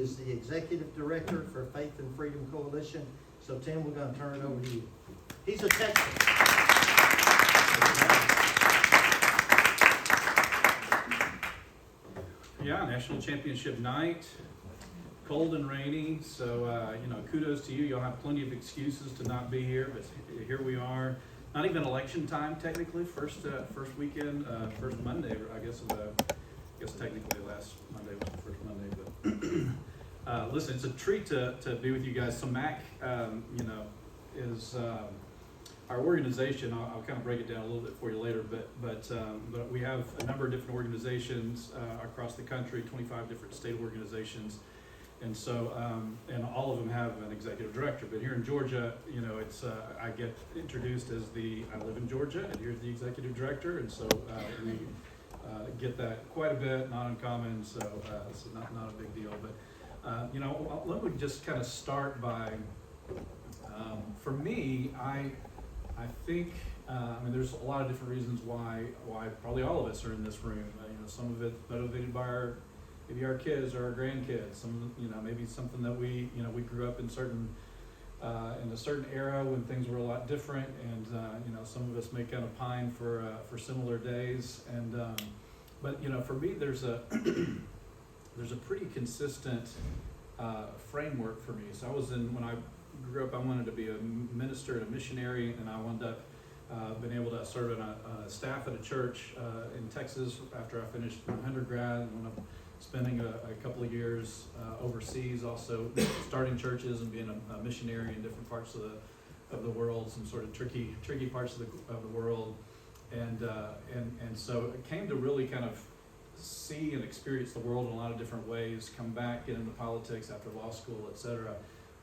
is the Executive Director for Faith and Freedom Coalition. So Tim, we're going to turn it over to you. He's a Texan. Yeah, National Championship night, cold and rainy, so kudos to you. You'll have plenty of excuses to not be here, but here we are. Not even election time technically. First weekend, first Monday, I guess technically last Monday was the first Monday. But listen, it's a treat to be with you guys. So MAC, is our organization. I'll kind of break it down a little bit for you later, but we have a number of different organizations across the country, 25 different state organizations, and so and all of them have an executive director. But here in Georgia, it's I get introduced as I live in Georgia, and here's the executive director, and so we get that quite a bit, not uncommon. So it's not a big deal, but let me just kind of start by. For me, I think there's a lot of different reasons why probably all of us are in this room. Some of it motivated by maybe our kids or our grandkids. Some maybe something that we grew up in a certain era when things were a lot different, and some of us may kind of pine for similar days. And but for me, there's a pretty consistent framework for me. So when I grew up, I wanted to be a minister and a missionary, and I wound up been able to serve on a staff at a church in Texas after I finished my undergrad, and wound up spending a couple of years overseas, also starting churches and being a missionary in different parts of the world, some sort of tricky parts of the world, and so it came to really kind of see and experience the world in a lot of different ways. Come back, get into politics after law school, etc.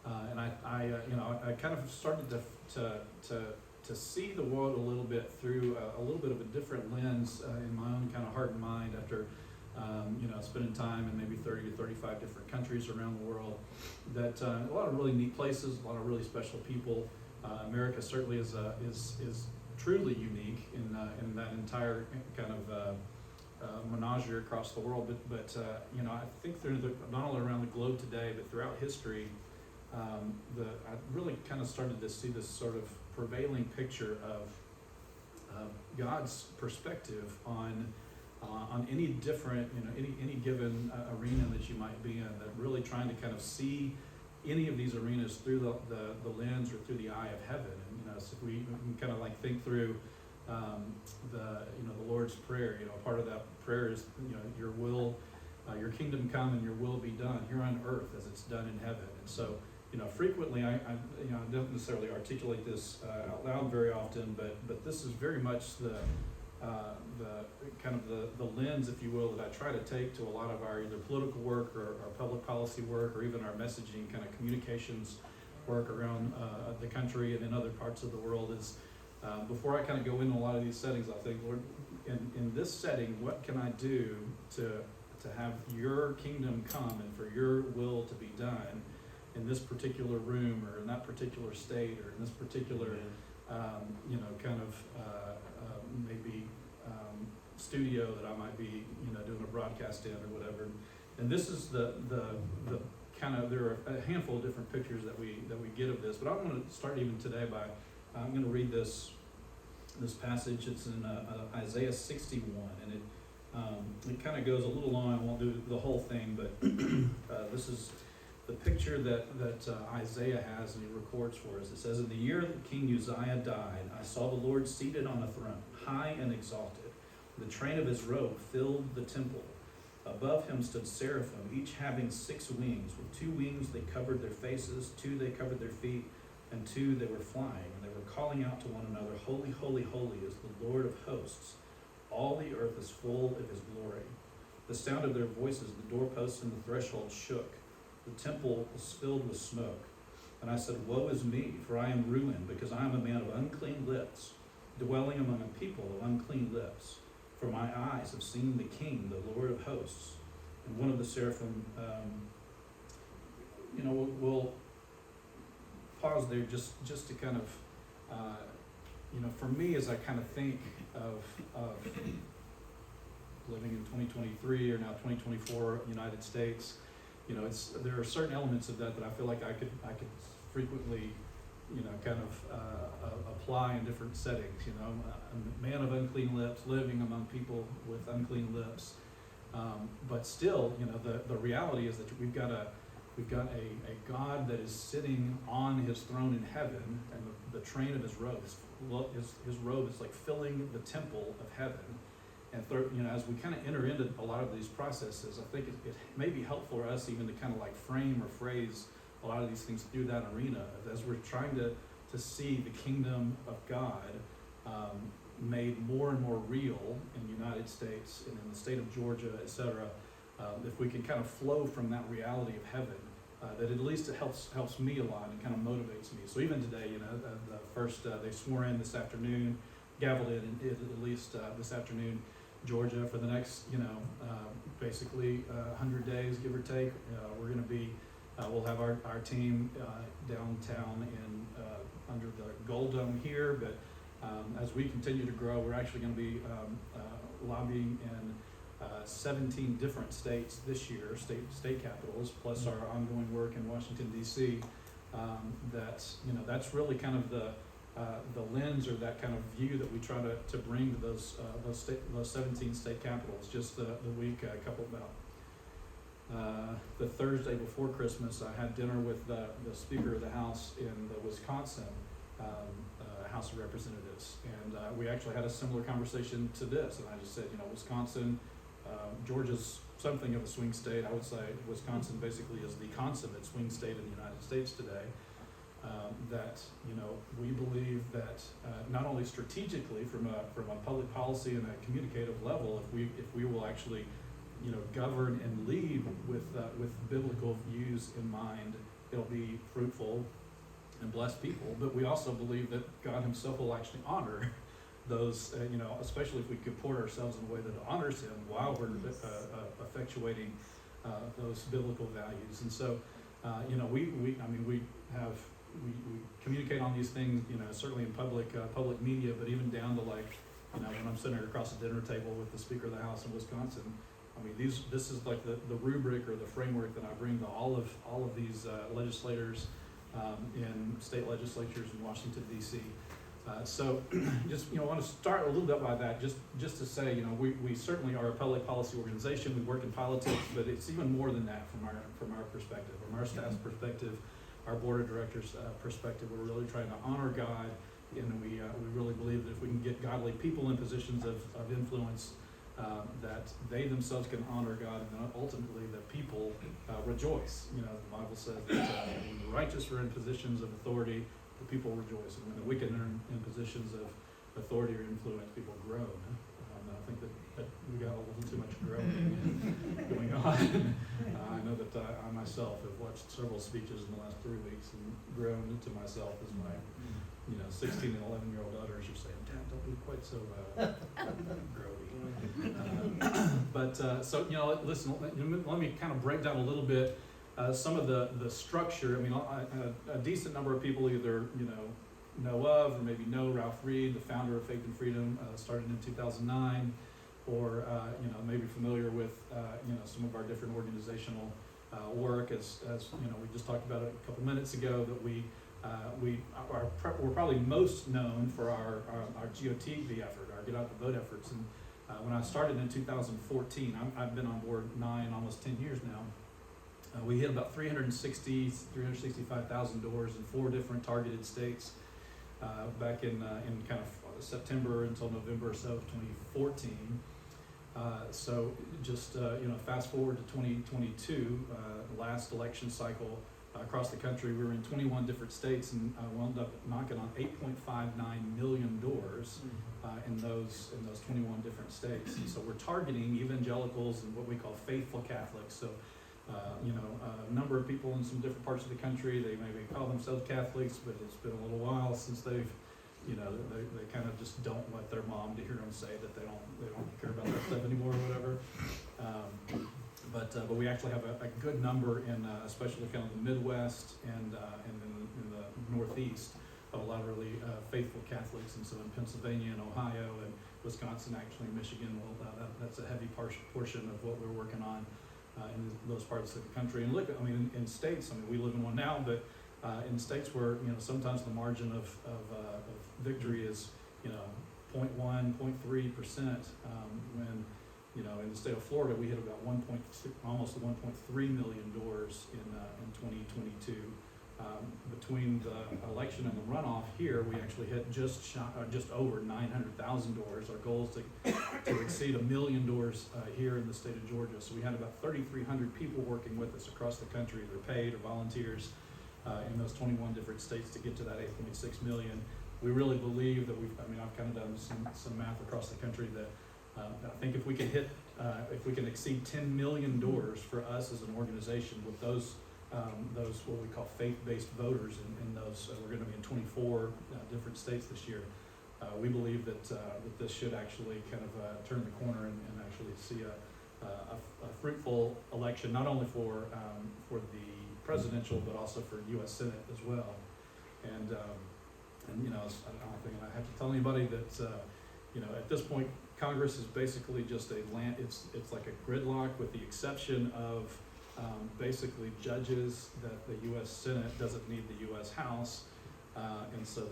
And I kind of started to see the world a little bit through a little bit of a different lens in my own kind of heart and mind after spending time in maybe 30 to 35 different countries around the world. That a lot of really neat places, a lot of really special people. America certainly is truly unique in that entire kind of menagerie across the world. But I think not only around the globe today, but throughout history. I really kind of started to see this sort of prevailing picture of God's perspective on any different, any given arena that you might be in. That really trying to kind of see any of these arenas through the lens or through the eye of heaven. And so we can kind of like think through the Lord's Prayer. Part of that prayer is your will, your kingdom come, and your will be done here on earth as it's done in heaven. And so. Frequently I don't necessarily articulate this out loud very often, but this is very much the kind of the lens, if you will, that I try to take to a lot of our either political work or our public policy work or even our messaging kind of communications work around the country and in other parts of the world. Is before I kind of go into a lot of these settings, I think, Lord, in this setting, what can I do to have your kingdom come and for your will to be done in this particular room or in that particular state or in this particular, maybe studio that I might be, doing a broadcast in or whatever. And this is the kind of, there are a handful of different pictures that we get of this, but I'm going to start even today by, I'm going to read this passage. It's in Isaiah 61, and it kind of goes a little long. I won't do the whole thing, but this is the picture that Isaiah has and he records for us. It says, "In the year that King Uzziah died, I saw the Lord seated on a throne, high and exalted. The train of his robe filled the temple. Above him stood seraphim, each having 6 wings. With 2 wings they covered their faces, 2 they covered their feet, and 2 they were flying. And they were calling out to one another, 'Holy, holy, holy is the Lord of hosts. All the earth is full of his glory.' The sound of their voices, the doorposts and the threshold shook. The temple was filled with smoke. And I said, 'Woe is me, for I am ruined, because I am a man of unclean lips, dwelling among a people of unclean lips. For my eyes have seen the King, the Lord of hosts.'" And one of the seraphim, we'll pause there just to kind of, for me, as I kind of think of living in 2023 or now 2024 United States, there are certain elements of that I feel like I could frequently, kind of apply in different settings. A man of unclean lips, living among people with unclean lips. But still, the reality is that we've got a God that is sitting on his throne in heaven, and the train of his robe is like filling the temple of heaven. And as we kind of enter into a lot of these processes, I think it may be helpful for us even to kind of like frame or phrase a lot of these things through that arena, as we're trying to see the kingdom of God made more and more real in the United States and in the state of Georgia, et cetera. If we can kind of flow from that reality of heaven, that at least it helps me a lot and kind of motivates me. So even today, the first they swore in this afternoon, gavelled in at least this afternoon, Georgia, for the next basically 100 days, give or take. We're going to be we'll have our team downtown in under the Gold Dome here, but as we continue to grow, we're actually going to be lobbying in 17 different states this year, state capitals, plus our ongoing work in Washington D.C. That's really kind of the lens or that kind of view that we try to bring to those 17 state capitals. Just the week, a couple about the Thursday before Christmas, I had dinner with the Speaker of the House in the Wisconsin House of Representatives, and we actually had a similar conversation to this. And I just said, Wisconsin, Georgia's something of a swing state. I would say Wisconsin basically is the consummate swing state in the United States today. That we believe that not only strategically from a public policy and a communicative level, if we will actually govern and lead with biblical views in mind, it'll be fruitful and bless people. But we also believe that God Himself will actually honor those, especially if we comport ourselves in a way that honors Him while we're effectuating those biblical values. And so, we communicate on these things, certainly in public media, but even down to when I'm sitting across the dinner table with the Speaker of the House in Wisconsin. This is like the rubric or the framework that I bring to all of these legislators in state legislatures in Washington D.C. So just want to start a little bit by that, just to say we certainly are a public policy organization. We work in politics, but it's even more than that from our perspective, from our staff's perspective, our board of directors' perspective. We're really trying to honor God, and we really believe that if we can get godly people in positions of influence, that they themselves can honor God, and then ultimately the people rejoice. The Bible says that when the righteous are in positions of authority, the people rejoice, and when the wicked are in positions of authority or influence, people groan. I think that we got a little too much groaning going on. I know that I myself have watched several speeches in the last 3 weeks and groaned to myself as my 16 and 11-year-old daughters are saying, "Dad, don't be quite so grody." Listen, let me kind of break down a little bit some of the structure. A decent number of people either know of or maybe know Ralph Reed, the founder of Faith and Freedom, started in 2009, or maybe familiar with some of our different organizational work. As we just talked about it a couple minutes ago, that we're probably most known for our GOTV effort, our Get Out the Vote efforts. And when I started in 2014, I've been on board almost 10 years now. We hit about 365,000 doors in 4 different targeted states back in kind of September until November or so of 2014. So just fast forward to 2022, last election cycle across the country, we were in 21 different states and wound up knocking on 8.59 million doors in those 21 different states. And so we're targeting evangelicals and what we call faithful Catholics. So a number of people in some different parts of the country, they maybe call themselves Catholics, but it's been a little while since they've, they kind of just don't want their mom to hear them say that they don't care about that stuff anymore or whatever. But we actually have a good number in, especially kind of the Midwest and in the Northeast, of a lot of really faithful Catholics. And so in Pennsylvania and Ohio and Wisconsin, actually Michigan, that's a heavy portion of what we're working on. in those parts of the country. And look, I mean, in states, I mean, we live in one now, but in states where, you know, sometimes the margin of victory is, you know, 0.1, 0.3%, when, you know, in the state of Florida, we hit about almost 1.3 million doors in 2022. Between the election and the runoff here, we actually hit just over 900,000 doors. Our goal is to exceed 1 million doors here in the state of Georgia. So we had about 3,300 people working with us across the country, either paid or volunteers, in those 21 different states to get to that 8.6 million. We really believe that I've kind of done some math across the country that I think if we can exceed 10 million doors for us as an organization with those what we call faith-based voters in those, we're going to be in 24 different states this year. We believe that this should actually kind of turn the corner and actually see a fruitful election, not only for the presidential, but also for U.S. Senate as well. And you know, I don't think I have to tell anybody that you know, at this point, Congress is basically just it's like a gridlock, with the exception of basically judges that the U.S. Senate doesn't need the U.S. House. And so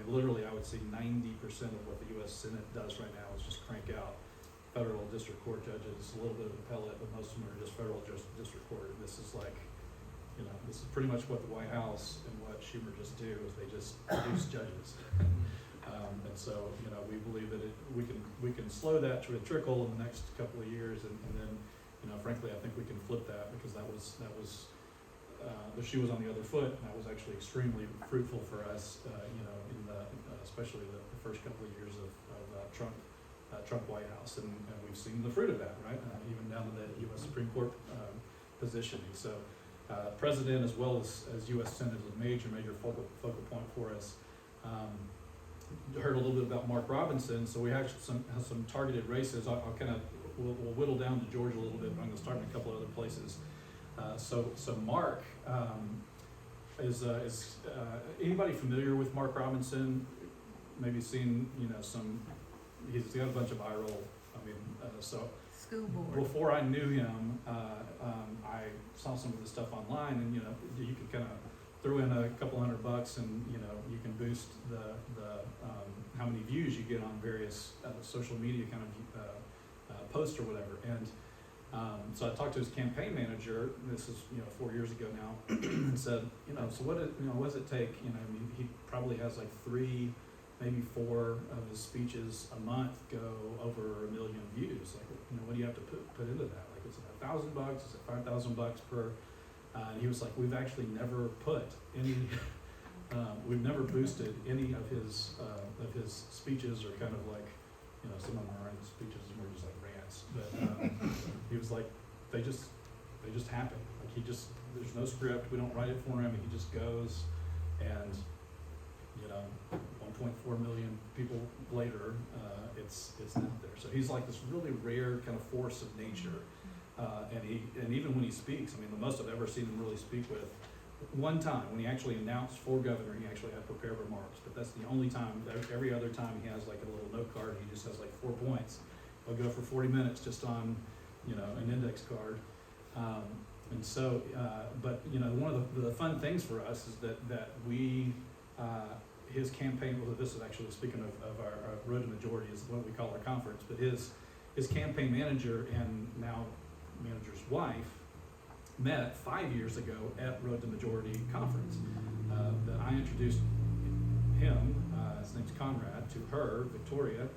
literally I would say 90% of what the U.S. Senate does right now is just crank out federal district court judges, a little bit of appellate, but most of them are just federal district court. And this is like, you know, this is pretty much what the White House and what Schumer just do, is they just produce judges. And so, you know, we believe that we can slow that to a trickle in the next couple of years, and then, you know, frankly, I think we can flip that, because that was the shoe was on the other foot, and that was actually extremely fruitful for us, you know, in especially the first couple of years of Trump White House, and we've seen the fruit of that, right? Even down to the U.S. Supreme Court positioning. So, President as well as U.S. Senate is a major focal point for us. Heard a little bit about Mark Robinson, so we have some targeted races. I'll kind of we'll whittle down to Georgia a little bit, but I'm going to start in a couple of other places. So Mark is anybody familiar with Mark Robinson? Maybe seen, you know, he's got a bunch of viral. So School board. before I knew him, I saw some of the stuff online, and you know, you can kind of throw in a couple $100 and you know, you can boost the how many views you get on various social media kind of posts or whatever. And so I talked to his campaign manager. This is, you know, 4 years ago now, and said, you know, so what does it take? You know, I mean, he probably has like 3, maybe 4 of his speeches a month go over 1 million views. Like, you know, what do you have to put into that? Like, is it $1,000? Is it $5,000 per? And he was like, we've actually never put any, we've never boosted any of his speeches, or kind of like, you know, some of them aren't speeches, more just like rants. But he was like, they just happen. Like, there's no script. We don't write it for him. He just goes, and you know, 1.4 million people later, it's out there. So he's like this really rare kind of force of nature. And even when he speaks, I mean, the most I've ever seen him really speak with, one time when he actually announced for governor, he actually had prepared remarks, but that's the only time. Every other time he has like a little note card. He just has like 4 points. He'll go for 40 minutes just on, you know, an index card. And so, but you know, one of the fun things for us is that we, his campaign, well, this is actually speaking of our Road to Majority is what we call our conference, but his campaign manager and now manager's wife met 5 years ago at Road to Majority conference. That I introduced him, his name's Conrad, to her, Victoria,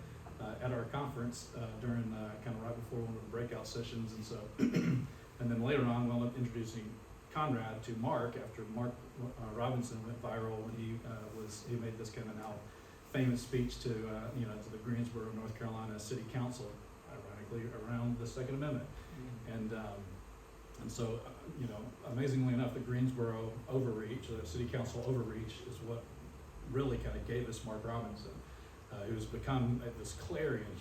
at our conference during kind of right before one of the breakout sessions. And so, and then later on, wound up introducing Conrad to Mark after Mark Robinson went viral when he made this kind of now famous speech to you know, to the Greensboro, North Carolina City Council, ironically around the Second Amendment. And so, you know, amazingly enough, the Greensboro overreach, the City Council overreach, is what really kind of gave us Mark Robinson, who's become this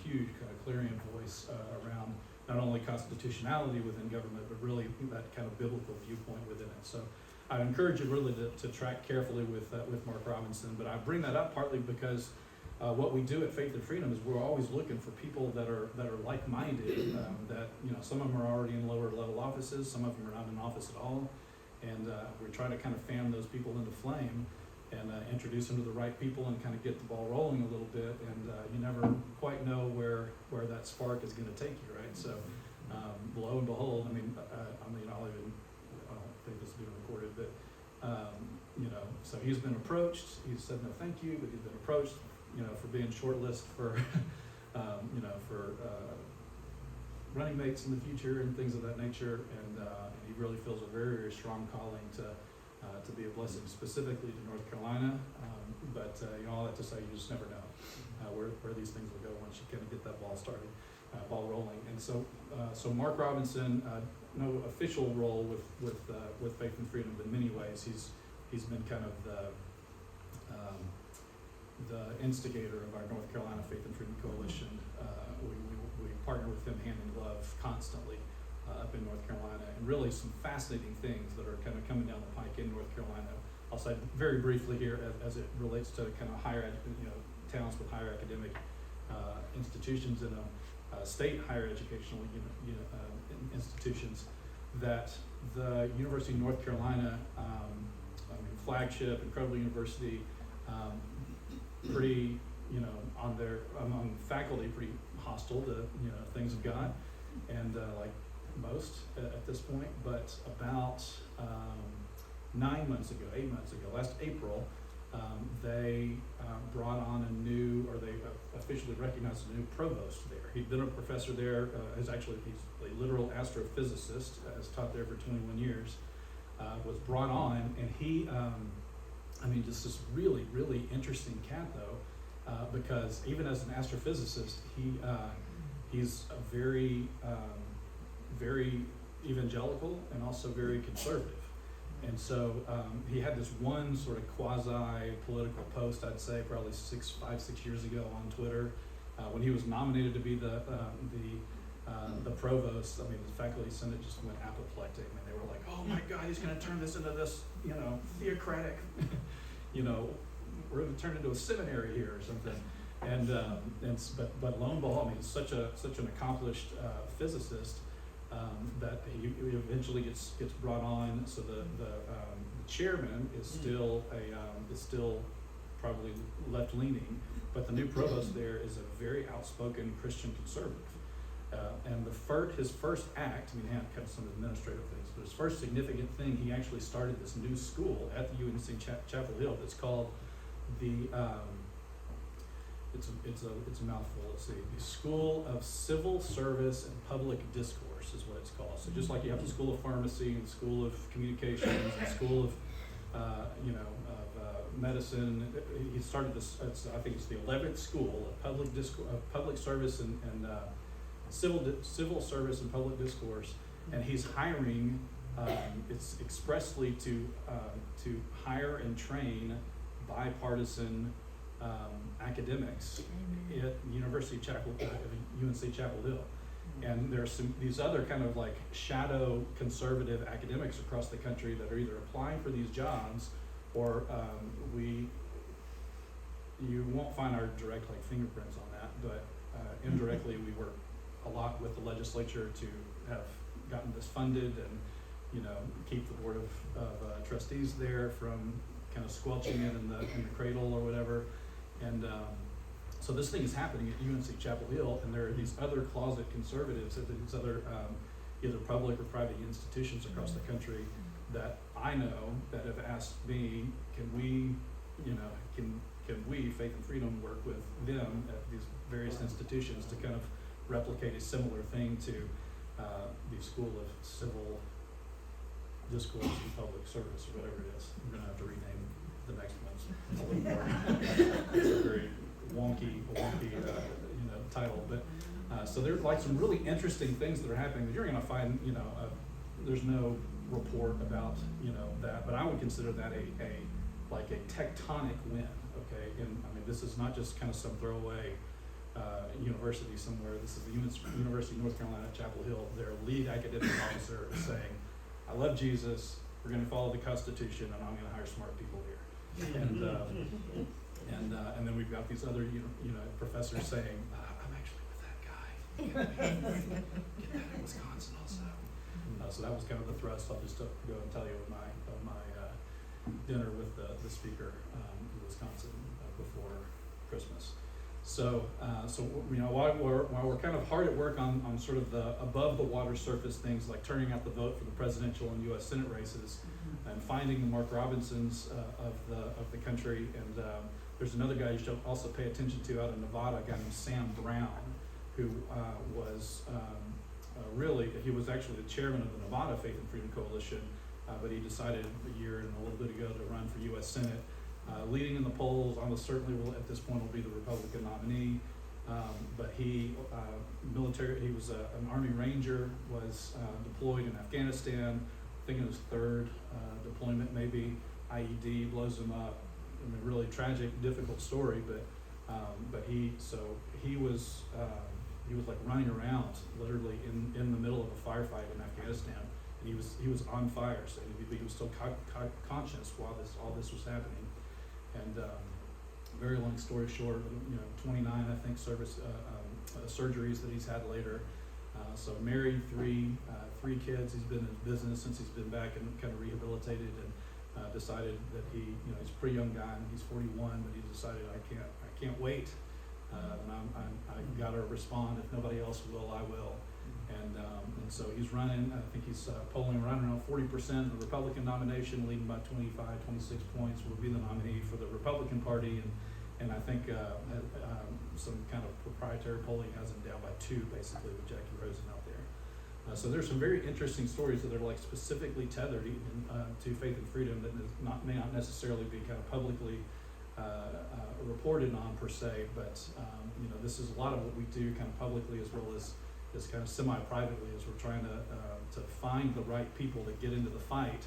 huge kind of clarion voice around not only constitutionality within government, but really that kind of biblical viewpoint within it. So I encourage you really to track carefully with Mark Robinson. But I bring that up partly because what we do at Faith and Freedom is we're always looking for people that are like-minded, that, some of them are already in lower level offices, some of them are not in office at all, and we're trying to kind of fan those people into flame and introduce them to the right people and kind of get the ball rolling a little bit, and you never quite know where that spark is going to take you, right? So lo and behold, I don't think this is being recorded, but so he's been approached. He's said no thank you, but he's been approached, for being shortlisted for, for running mates in the future and things of that nature, and he really feels a very, very strong calling to be a blessing specifically to North Carolina, but all that to say, you just never know where these things will go once you kind of get that ball rolling. And so Mark Robinson, no official role with Faith and Freedom, but in many ways he's been kind of the instigator of our North Carolina Faith and Freedom Coalition. We partner with him hand in glove constantly up in North Carolina, and really some fascinating things that are kind of coming down the pike in North Carolina. I'll say very briefly here as it relates to kind of towns with higher academic institutions and state higher educational institutions, that the University of North Carolina, flagship, incredible university, pretty, among faculty, pretty hostile to, things of God, and like most at this point, but about 8 months ago, last April, they brought on they officially recognized a new provost there. He'd been a professor there, he's a literal astrophysicist, has taught there for 21 years, was brought on, and he, just this really, really interesting cat though, because even as an astrophysicist, he's a very, very evangelical and also very conservative. And so he had this one sort of quasi-political post, I'd say probably 6 years ago on Twitter, when he was nominated to be the provost. The faculty senate just went apoplectic. They were like, "Oh my God, he's going to turn this into this, theocratic, we're going to turn into a seminary here or something." But lo and behold, such an accomplished physicist. That he eventually gets brought on. So the chairman is still probably left leaning, but the new provost there is a very outspoken Christian conservative. And his first act, he had kind of some administrative things, but his first significant thing, he actually started this new school at the UNC Chapel Hill that's called the it's a mouthful. Let's see. The School of Civil Service and Public Discourse is what it's called. So just like you have the School of Pharmacy and the School of Communications, the School of Medicine, he started this. I think it's the 11th School of Public Service and Civil Service and Public Discourse, and he's hiring. It's expressly to hire and train bipartisan academics at University of UNC Chapel Hill. And there's these other kind of like shadow conservative academics across the country that are either applying for these jobs or you won't find our direct fingerprints on that, but indirectly we work a lot with the legislature to have gotten this funded and keep the board of trustees there from kind of squelching it in the cradle or whatever. And so this thing is happening at UNC Chapel Hill, and there are these other closet conservatives at these other either public or private institutions across the country that I know that have asked me, can we, Faith and Freedom, work with them at these various institutions to kind of replicate a similar thing to the School of Civil Discourse and Public Service, or whatever it is. We're going to have to rename the next one a little more. It's a very wonky title, but so there's like some really interesting things that are happening that you're going to find. There's no report about that, but I would consider that a tectonic win. Okay, and this is not just kind of some throwaway university somewhere. This is the University of North Carolina at Chapel Hill. Their lead academic officer is saying, "I love Jesus. We're going to follow the Constitution, and I'm going to hire smart people here." And then we've got these other, professors saying, I'm actually with that guy. Get that in Wisconsin also. So that was kind of the thrust. I'll just go and tell you of my dinner with the speaker in Wisconsin before Christmas. So while we're kind of hard at work on sort of the above the water surface things like turning out the vote for the presidential and U.S. Senate races, and finding the Mark Robinsons of the country, and there's another guy you should also pay attention to out in Nevada, a guy named Sam Brown, who was he was actually the chairman of the Nevada Faith and Freedom Coalition, but he decided a year and a little bit ago to run for U.S. Senate. Leading in the polls, almost certainly will at this point will be the Republican nominee. But he was an Army Ranger, was deployed in Afghanistan. I think in his third deployment, maybe IED blows him up. I mean, really tragic, difficult story. But he was like running around, literally in the middle of a firefight in Afghanistan. And he was on fire, so he was still conscious while all this was happening. And very long story short, 29 I think surgeries that he's had later. So married, three kids. He's been in business since he's been back and kind of rehabilitated, and decided that he's a pretty young guy, and he's 41, but he decided I can't wait. I've got to respond. If nobody else will, I will. And so he's running. I think he's polling around 40% of the Republican nomination, leading by 25, 26 points. Will be the nominee for the Republican Party, and I think some kind of proprietary polling has him down by 2, basically, with Jackie Rosen out there. So there's some very interesting stories that are like specifically tethered to faith and freedom that may not necessarily be kind of publicly reported on per se, but this is a lot of what we do kind of publicly as well as kind of semi-privately, as we're trying to find the right people to get into the fight,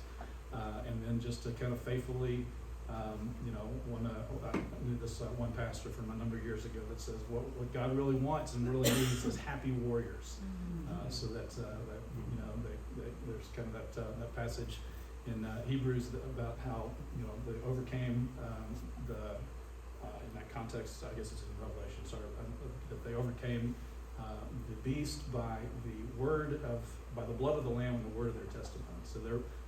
and then just to kind of faithfully, I knew this one pastor from a number of years ago that says what God really wants and really needs is happy warriors. So that there's kind of that passage in Hebrews about how they overcame in that context. I guess it's in Revelation. Sorry, that they overcame the beast by the blood of the Lamb and the word of their testimony. So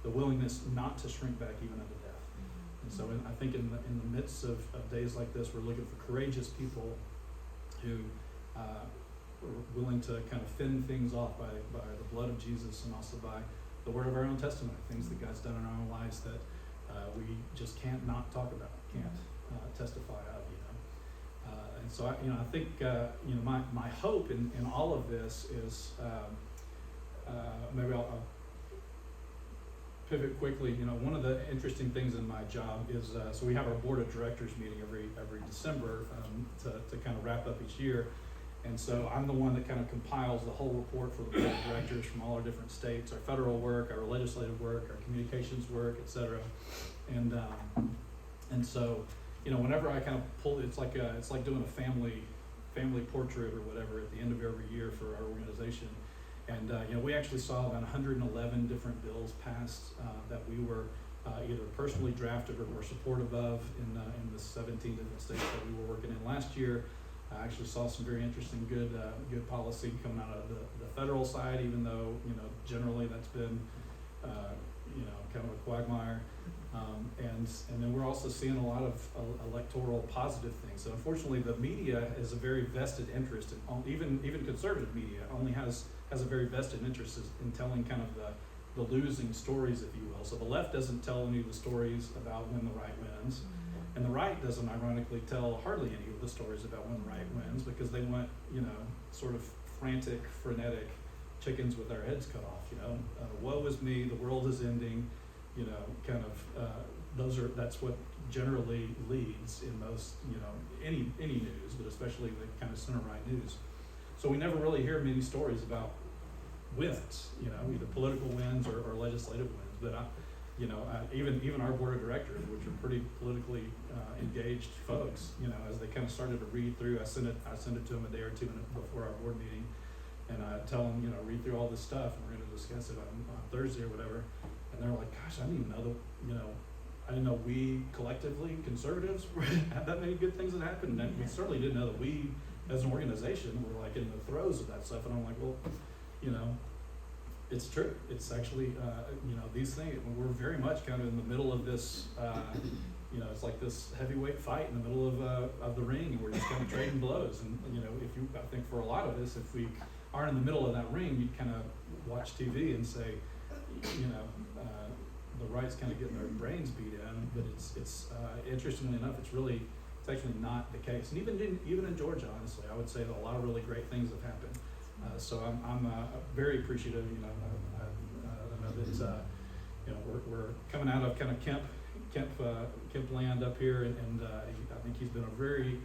the willingness not to shrink back even unto death. And so I think in the midst of days like this, we're looking for courageous people who are willing to kind of fend things off by the blood of Jesus, and also by the word of our own testimony, things that God's done in our own lives that we just can't not talk about, can't testify of. And so I think my hope in all of this is maybe I'll pivot quickly. One of the interesting things in my job is so we have our board of directors meeting every December to kind of wrap up each year, and so I'm the one that kind of compiles the whole report for the board of directors from all our different states, our federal work, our legislative work, our communications work, etc. And so whenever I kind of pull, it's like doing a family portrait or whatever at the end of every year for our organization. And we actually saw about 111 different bills passed that we were either personally drafted or were supportive of in the 17 different states that we were working in last year. I actually saw some very interesting, good policy coming out of the federal side, even though generally that's been kind of a quagmire. And then we're also seeing a lot of electoral positive things. So unfortunately, the media has a very vested interest in even conservative media only has a very vested interest in telling kind of the losing stories, if you will. So the left doesn't tell any of the stories about when the right wins, and the right doesn't ironically tell hardly any of the stories about when the right wins, because they want sort of frantic, frenetic chickens with their heads cut off. Woe is me, the world is ending. That's what generally leads in most, any news, but especially the kind of center right news. So we never really hear many stories about wins, either political wins or legislative wins. But even our board of directors, which are pretty politically engaged folks, as they kind of started to read through, I sent it to them a day or two before our board meeting, and I tell them, read through all this stuff, and we're going to discuss it on Thursday or whatever. And they're like, gosh, I didn't even know I didn't know we collectively, conservatives, had that many good things that happened, and we certainly didn't know that we, as an organization, were like in the throes of that stuff, and I'm like, well, you know, it's true. It's actually, you know, these things, we're very much kind of in the middle of this, you know, it's like this heavyweight fight in the middle of the ring, and we're just kind of trading blows. And, you know, I think for a lot of us, if we aren't in the middle of that ring, you'd kind of watch TV and say, you know, the right's kind of getting their brains beat in, but it's interestingly enough, it's actually not the case. And even in Georgia, honestly, I would say that a lot of really great things have happened. So I'm very appreciative. You know, I know that you know we're coming out of kind of Kemp land up here, and I think he's been a very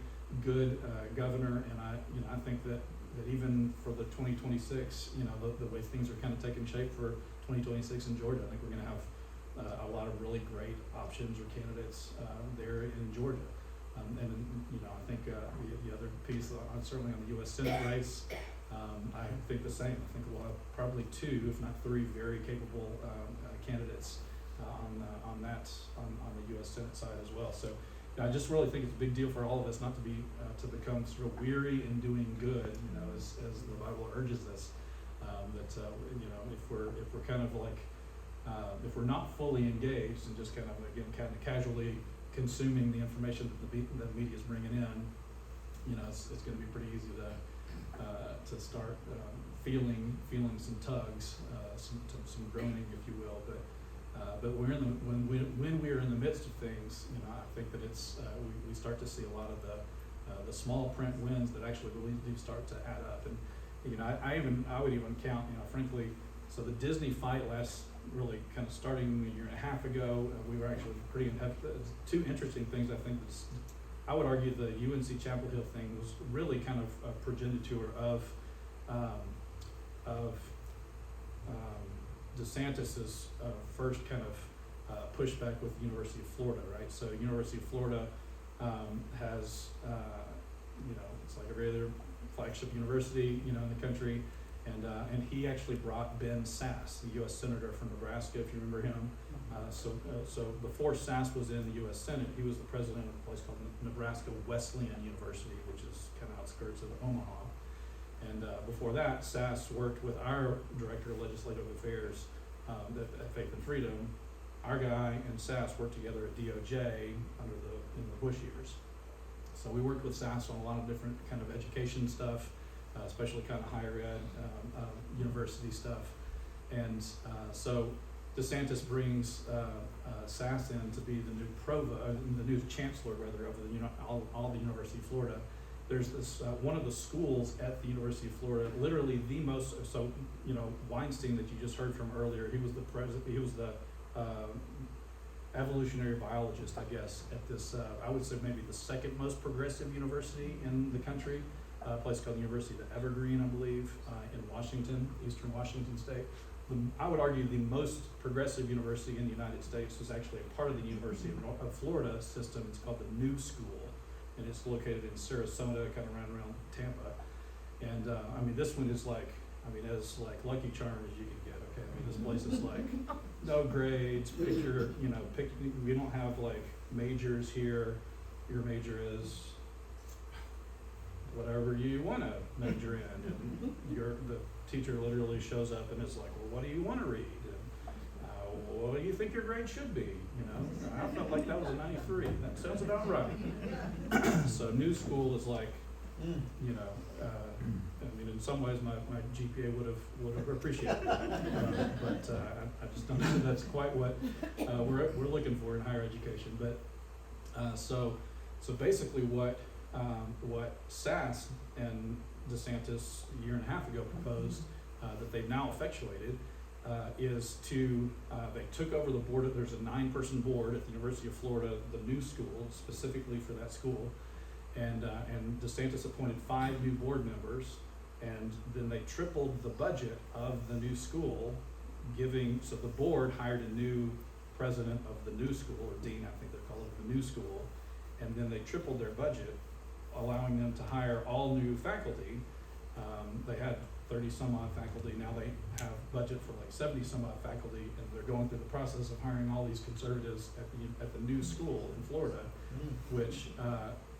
good governor. And I think that even for the 2026, you know, the way things are kind of taking shape for 2026 in Georgia, I think we're going to have a lot of really great options or candidates there in Georgia. And you know, I think the other piece, certainly on the U.S. Senate race, I think the same. I think we'll have probably 2, if not 3, very capable candidates on the U.S. Senate side as well. So I just really think it's a big deal for all of us not to be to become sort of weary in doing good. You know, as the Bible urges us, that you know, if we're kind of like if we're not fully engaged and just kind of casually consuming the information that the media is bringing in, you know, it's going to be pretty easy to start feeling some tugs, some groaning, if you will. But when we're in the midst of things, you know, I think that it's we start to see a lot of the small print wins that actually really do start to add up. And you know, I would even count, you know, frankly. So the Disney fight really kind of starting a year and a half ago, we were actually pretty two interesting things. I think I would argue the UNC Chapel Hill thing was really kind of a progenitor of DeSantis's first kind of pushback with the University of Florida, right? So University of Florida has, you know, it's like every other flagship university, you know, in the country. And he actually brought Ben Sasse, the U.S. Senator from Nebraska, if you remember him. So before Sasse was in the U.S. Senate, he was the president of a place called Nebraska Wesleyan University, which is kind of outskirts of Omaha. And before that, Sasse worked with our Director of Legislative Affairs at Faith and Freedom. Our guy and Sasse worked together at DOJ in the Bush years. So we worked with Sasse on a lot of different kind of education stuff, especially kind of higher ed, university stuff. And so DeSantis brings Sasse in to be the new the new chancellor, rather, of all the University of Florida. There's this one of the schools at the University of Florida, literally the most. So you know, Weinstein that you just heard from earlier, he was the president. He was the evolutionary biologist, I guess, at this. I would say maybe the second most progressive university in the country. A place called the University of Evergreen, I believe, in Washington, Eastern Washington State. I would argue the most progressive university in the United States is actually a part of the University of Florida system. It's called the New School, and it's located in Sarasota, kind of around Tampa. And I mean, this one is like, I mean, as like Lucky Charm as you can get. Okay, I mean, this place is like no grades. We don't have like majors here. Your major is whatever you want to major in, and the teacher literally shows up and is like, well, what do you want to read? And what do you think your grade should be? You know, I felt like that was a 93. That sounds about right. So New School is like, you know, I mean, in some ways my GPA would have appreciated that, but I just don't know if that's quite what we're looking for in higher education. But so basically what Sasse and DeSantis a year and a half ago proposed that they've now effectuated is to they took over the board. There's a 9-person board at the University of Florida, the New School, specifically for that school, and DeSantis appointed 5 new board members, and then they tripled the budget of the new school, so the board hired a new president of the new school, or dean, I think they're called it, the new school, and then they tripled their budget, allowing them to hire all new faculty. They had 30 some odd faculty. Now they have budget for like 70 some odd faculty, and they're going through the process of hiring all these conservatives at the new school in Florida, which,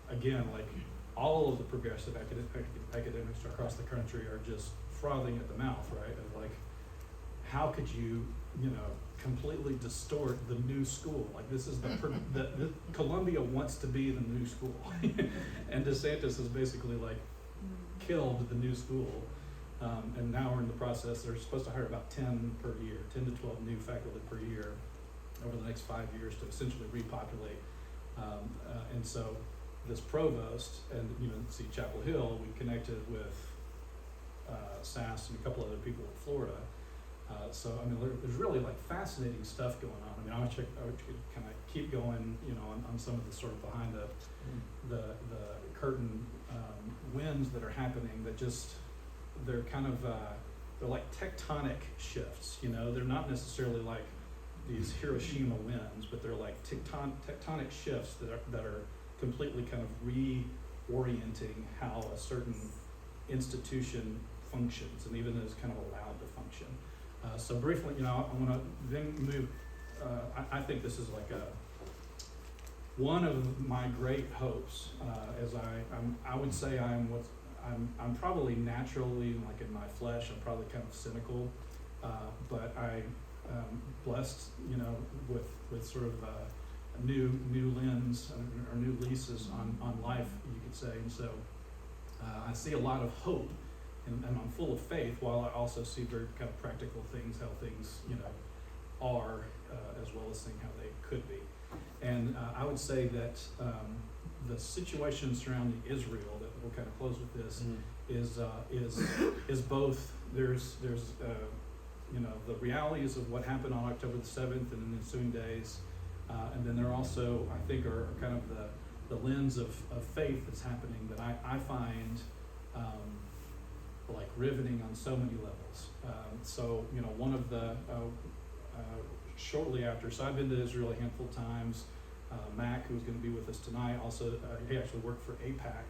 again, like all of the progressive academics across the country are just frothing at the mouth, right? Of like, how could you, completely distort the new school? Like, this is the Columbia wants to be the new school, and DeSantis has basically like killed the new school. And now we're in the process. They're supposed to hire about 10 per year, 10 to 12 new faculty per year over the next 5 years to essentially repopulate. And so this provost and see Chapel Hill, we connected with SAS and a couple other people in Florida. So I mean, there's really like fascinating stuff going on. I mean, I would kind of keep going, on some of the sort of behind the curtain winds that are happening. That they're kind of they're like tectonic shifts. They're not necessarily like these Hiroshima winds, but they're like tectonic shifts that are completely kind of reorienting how a certain institution functions, and even is kind of allowed to function. So briefly, I want to then move. I think this is like one of my great hopes. As I would say I'm probably naturally, like in my flesh, I'm probably kind of cynical, but I blessed, with sort of a new lens or new leases on life, you could say. And so I see a lot of hope, and I'm full of faith, while I also see very kind of practical things, how things, are, as well as seeing how they could be. And I would say that the situation surrounding Israel, that we'll kind of close with this, is both. There's the realities of what happened on October the 7th and in the ensuing days, and then there also, I think, are kind of the lens of faith that's happening that I find like riveting on so many levels. So one of the shortly after, so I've been to Israel a handful of times. Mac, who's going to be with us tonight, also he actually worked for AIPAC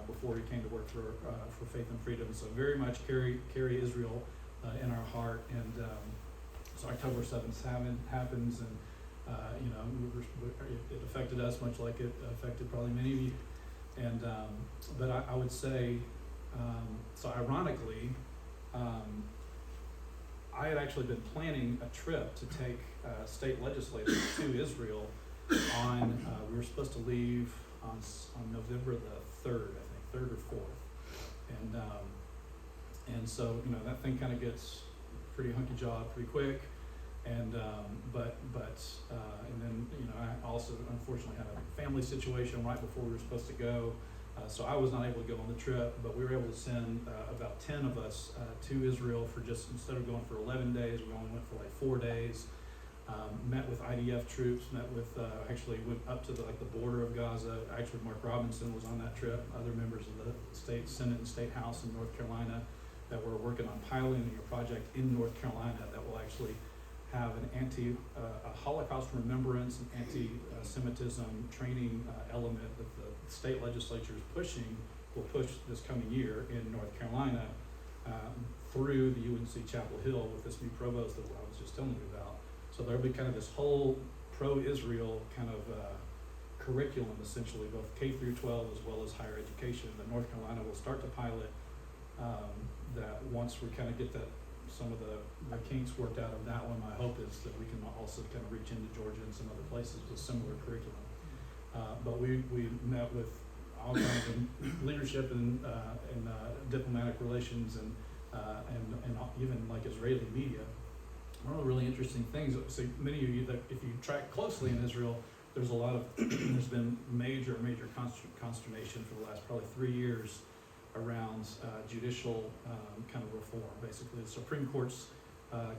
before he came to work for Faith and Freedom. So very much carry Israel in our heart. And so October 7th happens, and it affected us much like it affected probably many of you. And but I would say, so ironically, I had actually been planning a trip to take state legislators to Israel on, we were supposed to leave on November the 3rd, I think, 3rd or 4th. And so, that thing kind of gets pretty hunky job pretty quick. And, and then, I also unfortunately had a family situation right before we were supposed to go. So I was not able to go on the trip, but we were able to send about 10 of us to Israel for just, instead of going for 11 days, we only went for like 4 days. Met with IDF troops, actually went up to the border of Gaza. Actually, Mark Robinson was on that trip, other members of the state Senate and State House in North Carolina that were working on piloting a project in North Carolina that will actually have an a Holocaust remembrance and anti-Semitism training element that the state legislature is will push this coming year in North Carolina through the UNC Chapel Hill with this new provost that I was just telling you about. So there'll be kind of this whole pro-Israel kind of curriculum, essentially, both K through 12 as well as higher education, that North Carolina will start to pilot. That once we kind of get some of the kinks worked out of that one, my hope is that we can also kind of reach into Georgia and some other places with similar curriculum. But we met with all kinds of leadership and diplomatic relations and even like Israeli media. One of the really interesting things, so many of you that if you track closely in Israel, there's a lot of, there's been major consternation for the last probably 3 years around judicial kind of reform. Basically, the Supreme Court's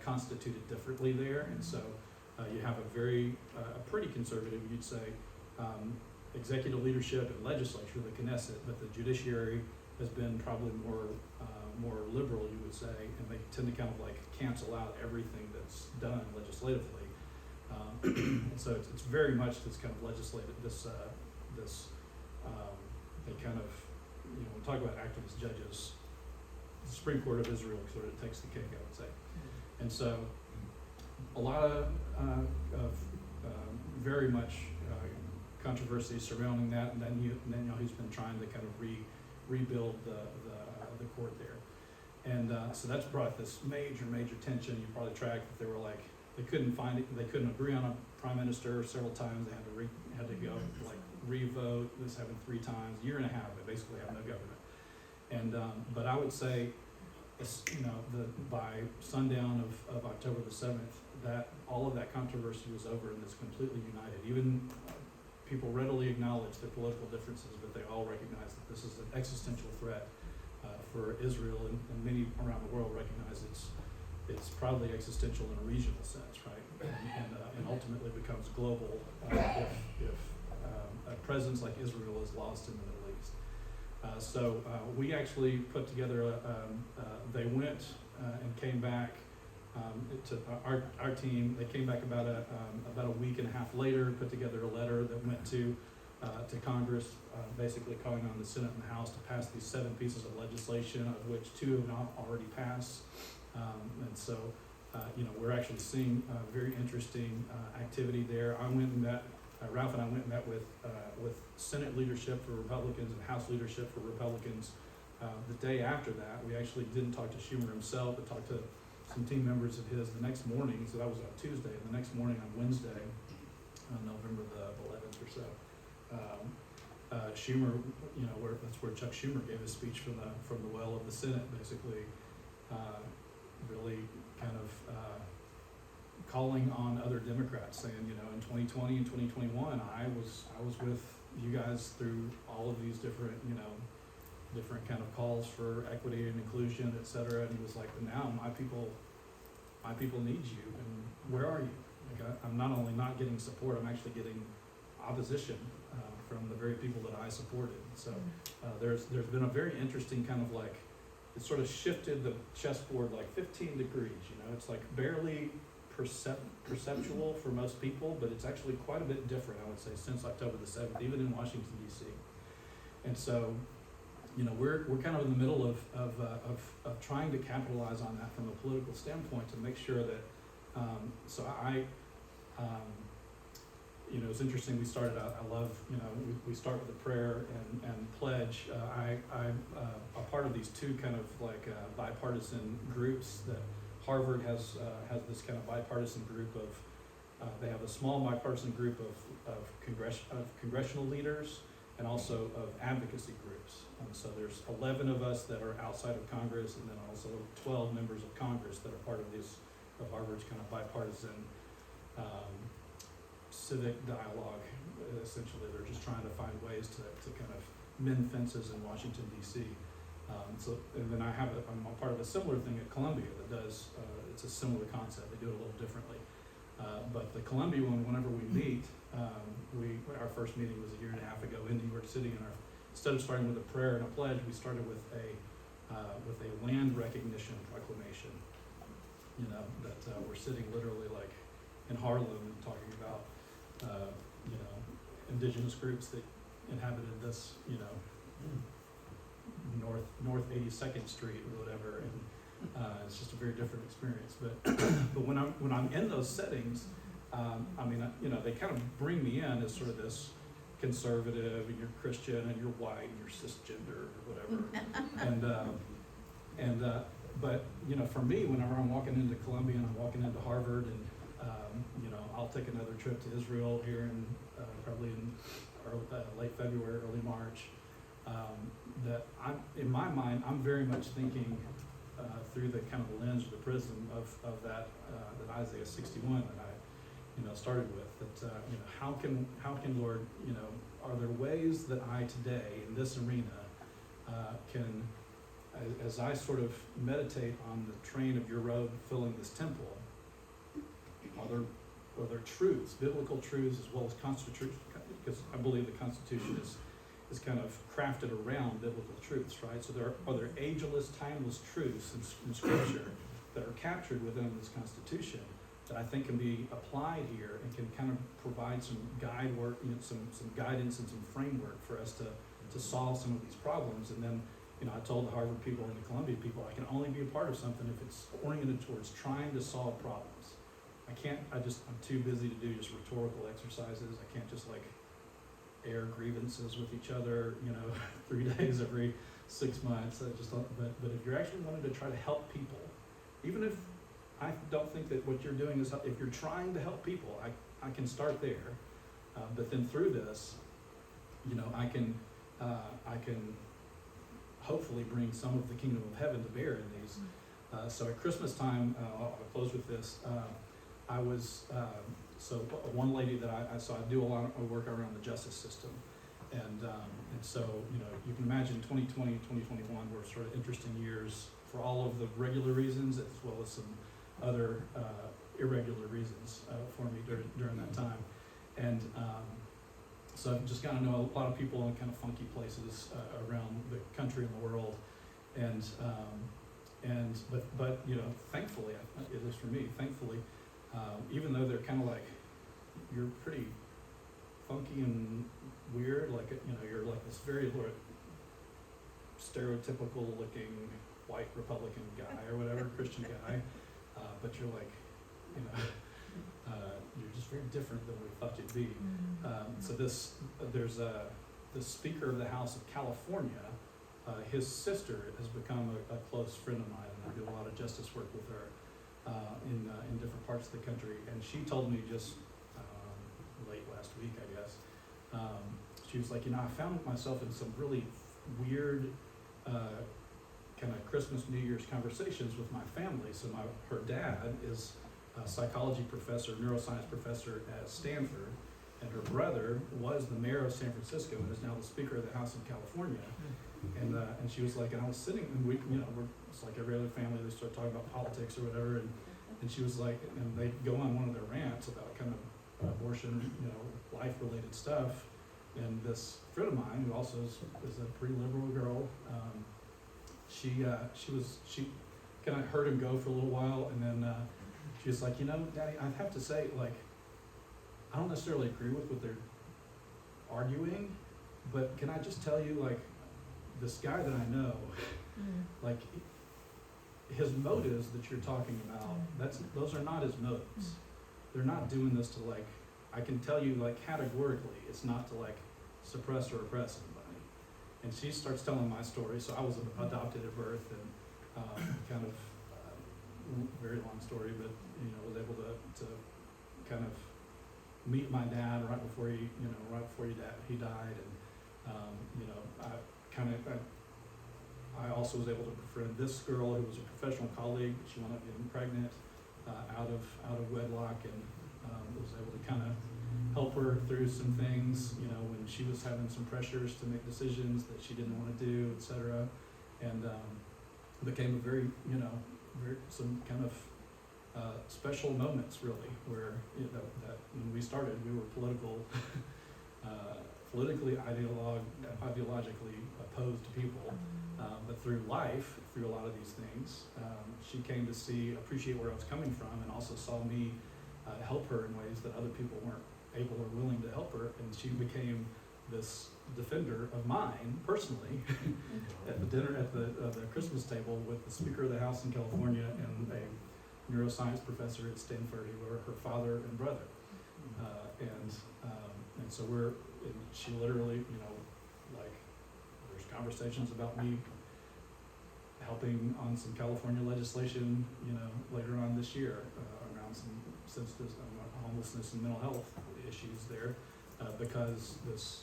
constituted differently there, and so you have a pretty conservative, you'd say, executive leadership and legislature, the Knesset, but the judiciary has been probably more liberal, you would say, and they tend to kind of like cancel out everything that's done legislatively. So it's very much this kind of legislative, they kind of, we talk about activist judges, the Supreme Court of Israel sort of takes the cake, I would say. And so a lot of very much controversy surrounding that, and then he's been trying to kind of rebuild the court there. And so that's brought this major tension. You probably tracked that they were like, they couldn't find it, they couldn't agree on a prime minister several times. They had to go like revote. This happened 3 times, a year and a half. They basically have no government. And but I would say, by sundown of October the 7th, that all of that controversy was over and it's completely united. Even people readily acknowledge their political differences, but they all recognize that this is an existential threat for Israel, and many around the world recognize it's probably existential in a regional sense, right? And ultimately becomes global if a presence like Israel is lost in the Middle East. So we actually put together they went and came back to our team. They came back about a week and a half later, put together a letter that went to Congress, basically calling on the Senate and the House to pass these 7 pieces of legislation, of which 2 have not already passed. And so, we're actually seeing very interesting activity there. I went and met, Ralph and I went and met with Senate leadership for Republicans and House leadership for Republicans. The day after that, we actually didn't talk to Schumer himself, but talked to some team members of his the next morning. So that was on Tuesday, and the next morning on Wednesday, on November the 11th or so. Schumer, that's where Chuck Schumer gave his speech from the well of the Senate, basically, really kind of calling on other Democrats, saying, in 2020 and 2021, I was with you guys through all of these different kind of calls for equity and inclusion, et cetera. And he was like, but now my people need you, and where are you? Like, I'm not only not getting support, I'm actually getting opposition from the very people that I supported. So there's been a very interesting kind of like, it sort of shifted the chessboard like 15 degrees, it's like barely perceptual for most people, but it's actually quite a bit different, I would say, since October the 7th, even in Washington, D.C. And so, we're kind of in the middle of trying to capitalize on that from a political standpoint to make sure that, it's interesting, we started out, I love, we start with a prayer and pledge. I'm a part of these 2 kind of like bipartisan groups that Harvard has this kind of bipartisan group of, they have a small bipartisan group of congressional leaders and also of advocacy groups. So there's 11 of us that are outside of Congress, and then also 12 members of Congress that are part of Harvard's kind of bipartisan civic dialogue. Essentially, they're just trying to find ways to kind of mend fences in Washington, D.C. And then I'm a part of a similar thing at Columbia that does, it's a similar concept. They do it a little differently. But the Columbia one, whenever we meet, our first meeting was a year and a half ago in New York City, and instead of starting with a prayer and a pledge, we started with a land recognition proclamation. That we're sitting literally like in Harlem and talking about indigenous groups that inhabited this North 82nd Street or whatever, and it's just a very different experience. But when I'm in those settings, they kind of bring me in as sort of this conservative, and you're Christian, and you're white, and you're cisgender or whatever, but for me, whenever I'm walking into Columbia and I'm walking into Harvard, and I'll take another trip to Israel here in probably in late February, early March. That in my mind, I'm very much thinking through the kind of lens or the prism of that Isaiah 61 that I started with. That how can Lord, are there ways that I today in this arena can, as I sort of meditate on the train of your road filling this temple, are there truths, biblical truths as well as constitution, because I believe the Constitution is kind of crafted around biblical truths, right? So are there ageless, timeless truths in Scripture that are captured within this Constitution that I think can be applied here and can kind of provide some guide work, some guidance and some framework for us to solve some of these problems. And then I told the Harvard people and the Columbia people, I can only be a part of something if it's oriented towards trying to solve problems. I'm too busy to do just rhetorical exercises. I can't just like air grievances with each other, 3 days every 6 months. I just don't, but if you're actually wanting to try to help people, even if I don't think that what you're doing is, if you're trying to help people, I can start there. But then through this, I can hopefully bring some of the kingdom of heaven to bear in these. So at Christmas time, I'll close with this. I was, so one lady that I do a lot of work around the justice system. And so, you can imagine 2020, 2021 were sort of interesting years for all of the regular reasons as well as some other irregular reasons for me during that time. And so I've just gotten to know a lot of people in kind of funky places around the country and the world. But thankfully, at least for me, thankfully, even though they're kind of like, you're pretty funky and weird, like, you're like this very stereotypical looking white Republican guy or whatever, Christian guy, but you're like, you're just very different than we thought you'd be. So there's the Speaker of the House of California, his sister has become a close friend of mine, and I do a lot of justice work with her in different parts of the country. And she told me just late last week, I guess, she was like, I found myself in some really weird kind of Christmas, New Year's conversations with my family. So her dad is a psychology professor, neuroscience professor at Stanford, and her brother was the mayor of San Francisco and is now the Speaker of the House in California. And she was like, and I was sitting, and it's like every other family, they start talking about politics or whatever, and she was like, and they go on one of their rants about kind of abortion, life-related stuff. And this friend of mine, who also is a pretty liberal girl, she kind of heard him go for a little while, and then she was like, Daddy, I have to say, like, I don't necessarily agree with what they're arguing, but can I just tell you, like, this guy that I know, like, his motives that you're talking about, those are not his motives. They're not doing this to, like, I can tell you, like, categorically, it's not to, like, suppress or oppress anybody. And she starts telling my story. So I was adopted at birth, and kind of very long story, but was able to kind of meet my dad right before he died, and I also was able to befriend this girl who was a professional colleague. She wound up getting pregnant out of wedlock, and was able to kind of help her through some things, when she was having some pressures to make decisions that she didn't want to do, etc. And became a very, some kind of special moments, really, where that when we started, we were politically ideologically opposed to people, but through life, through a lot of these things, she came to appreciate where I was coming from, and also saw me help her in ways that other people weren't able or willing to help her, and she became this defender of mine personally at the Christmas table with the Speaker of the House in California and a neuroscience professor at Stanford who were her father and brother, and so she literally, like, there's conversations about me helping on some California legislation, later on this year around some sensitive homelessness and mental health issues there, because this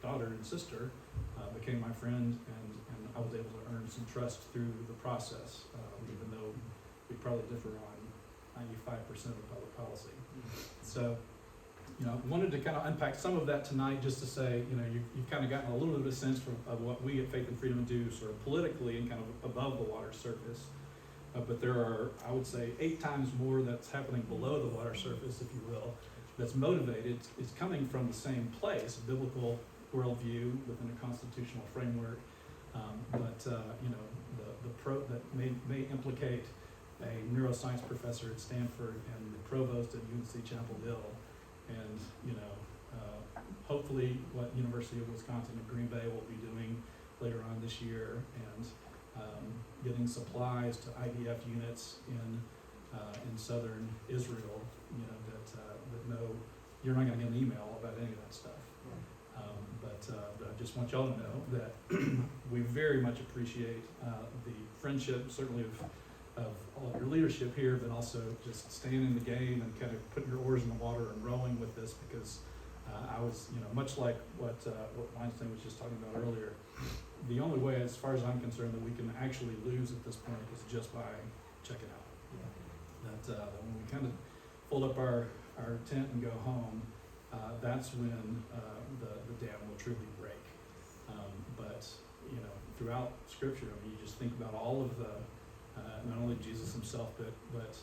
daughter and sister became my friend, and I was able to earn some trust through the process, even though we probably differ on 95% of public policy. So, wanted to kind of unpack some of that tonight, just to say, you've kind of gotten a little bit of a sense of what we at Faith and Freedom do sort of politically and kind of above the water surface. But there are, I would say, 8 times more that's happening below the water surface, if you will, that's motivated. It's coming from the same place, a biblical worldview within a constitutional framework. That may implicate a neuroscience professor at Stanford and the provost at UNC Chapel Hill, and hopefully what University of Wisconsin at Green Bay will be doing later on this year, and getting supplies to IDF units in southern Israel. You know that know you're not going to get an email about any of that stuff. But I just want y'all to know that we very much appreciate the friendship, certainly of all of your leadership here, but also just staying in the game and kind of putting your oars in the water and rowing with this, because I was, much like what Weinstein was just talking about earlier, the only way, as far as I'm concerned, that we can actually lose at this point is just by checking out. That when we kind of fold up our tent and go home, that's when the dam will truly break. But throughout Scripture, I mean, you just think about all of the not only Jesus himself, but